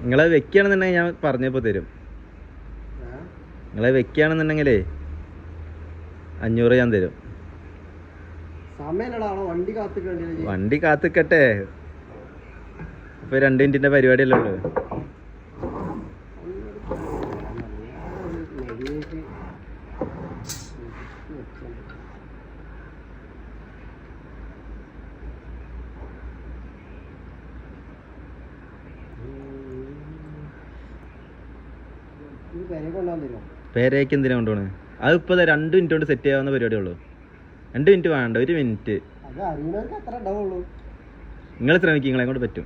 നിങ്ങളെ വെക്കുകയാണെന്നുണ്ടെങ്കിൽ ഞാൻ പറഞ്ഞപ്പോ തരും. നിങ്ങളെ വെക്കുകയാണെന്നുണ്ടെങ്കിലേ 500 ഞാൻ തരും. വണ്ടി കാത്തിക്കട്ടെ. ഇപ്പൊ 2 മിനിറ്റിന്റെ പരിപാടിയല്ലേ ഉള്ളു. പേരേക്ക് എന്തിനാ കൊണ്ടുപോണ്? അതിപ്പോ 2 മിനിറ്റ് കൊണ്ട് സെറ്റ് ചെയ്യാവുന്ന പരിപാടിയേ ഉള്ളൂ. 2 മിനിറ്റ് വേണ്ട, 1 മിനിറ്റ്. നിങ്ങൾ ശ്രമിക്കും, നിങ്ങളെ കൊണ്ട് പറ്റും.